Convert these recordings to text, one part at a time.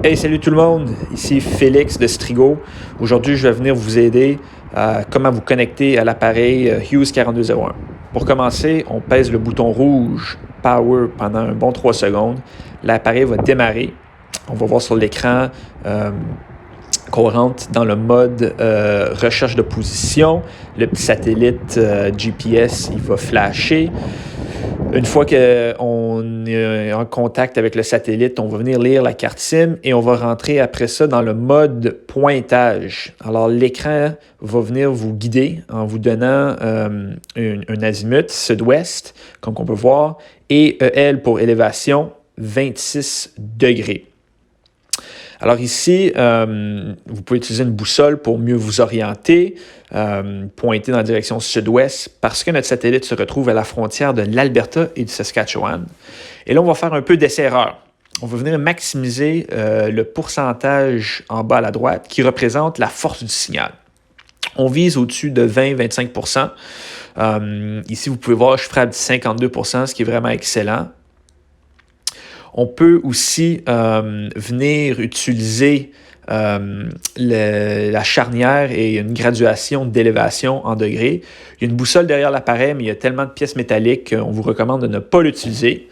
Hey, salut tout le monde, ici Félix de Strigo. Aujourd'hui, je vais venir vous aider à comment vous connecter à l'appareil Hughes 4201. Pour commencer, on pèse le bouton rouge Power pendant un bon 3 secondes. L'appareil va démarrer. On va voir sur l'écran qu'on rentre dans le mode recherche de position. Le petit satellite GPS, il va flasher. Une fois qu'on est en contact avec le satellite, on va venir lire la carte SIM et on va rentrer après ça dans le mode pointage. Alors, l'écran va venir vous guider en vous donnant un azimut sud-ouest, comme on peut voir, et EL pour élévation, 26 degrés. Alors ici, vous pouvez utiliser une boussole pour mieux vous orienter, pointer dans la direction sud-ouest, parce que notre satellite se retrouve à la frontière de l'Alberta et du Saskatchewan. Et là, on va faire un peu d'essai-erreur. On va venir maximiser le pourcentage en bas à la droite qui représente la force du signal. On vise au-dessus de 20-25 %. Ici, vous pouvez voir, je frappe 52 %, ce qui est vraiment excellent. On peut aussi venir utiliser la charnière et une graduation d'élévation en degrés. Il y a une boussole derrière l'appareil, mais il y a tellement de pièces métalliques qu'on vous recommande de ne pas l'utiliser.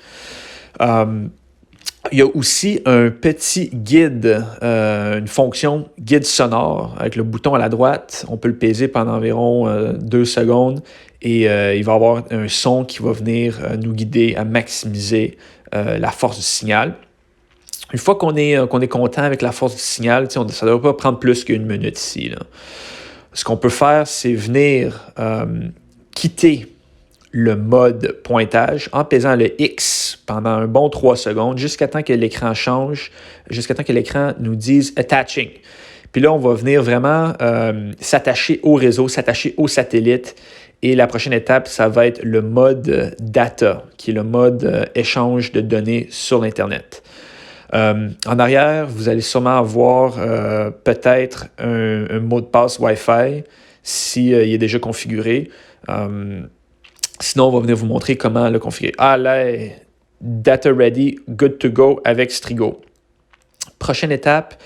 Il y a aussi un petit guide, une fonction guide sonore avec le bouton à la droite. On peut le peser pendant environ 2 secondes et il va y avoir un son qui va venir nous guider à maximiser la force du signal. Une fois qu'on est content avec la force du signal, ça ne devrait pas prendre plus qu'une minute ici, là. Ce qu'on peut faire, c'est venir quitter le mode pointage en pesant le X pendant un bon 3 secondes jusqu'à temps que l'écran change, jusqu'à temps que l'écran nous dise « attaching ». Puis là, on va venir vraiment s'attacher au réseau, s'attacher au satellite. Et la prochaine étape, ça va être le mode data, qui est le mode échange de données sur l'Internet. En arrière, vous allez sûrement avoir peut-être un mot de passe Wi-Fi s'il est déjà configuré. Sinon, on va venir vous montrer comment le configurer. Ah là, data ready, good to go avec Strigo. Prochaine étape,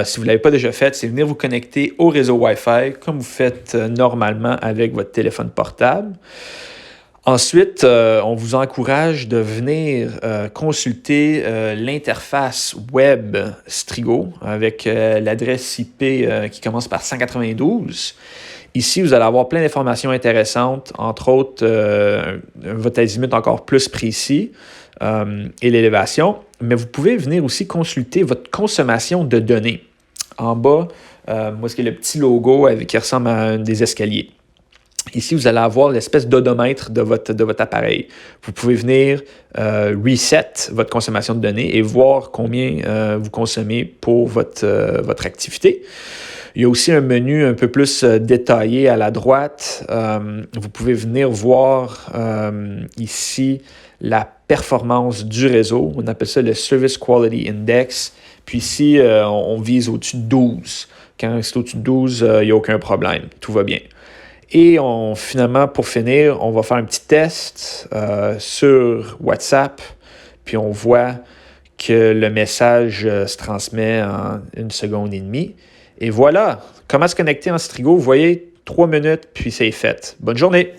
si vous ne l'avez pas déjà fait, c'est venir vous connecter au réseau Wi-Fi comme vous faites normalement avec votre téléphone portable. Ensuite, on vous encourage de venir consulter l'interface web Strigo avec l'adresse IP qui commence par 192. Ici, vous allez avoir plein d'informations intéressantes, entre autres votre azimut encore plus précis et l'élévation. Mais vous pouvez venir aussi consulter votre consommation de données. En bas, moi, ce qui est le petit logo qui ressemble à des escaliers. Ici, vous allez avoir l'espèce d'odomètre de votre appareil. Vous pouvez venir reset votre consommation de données et voir combien vous consommez pour votre activité. Il y a aussi un menu un peu plus détaillé à la droite. Vous pouvez venir voir ici la performance du réseau. On appelle ça le Service Quality Index. Puis ici, on vise au-dessus de 12. Quand c'est au-dessus de 12, il n'y a aucun problème. Tout va bien. Et finalement, pour finir, on va faire un petit test sur WhatsApp. Puis on voit que le message se transmet en 1 seconde et demie. Et voilà, comment se connecter en Strigo. Vous voyez, 3 minutes, puis c'est fait. Bonne journée!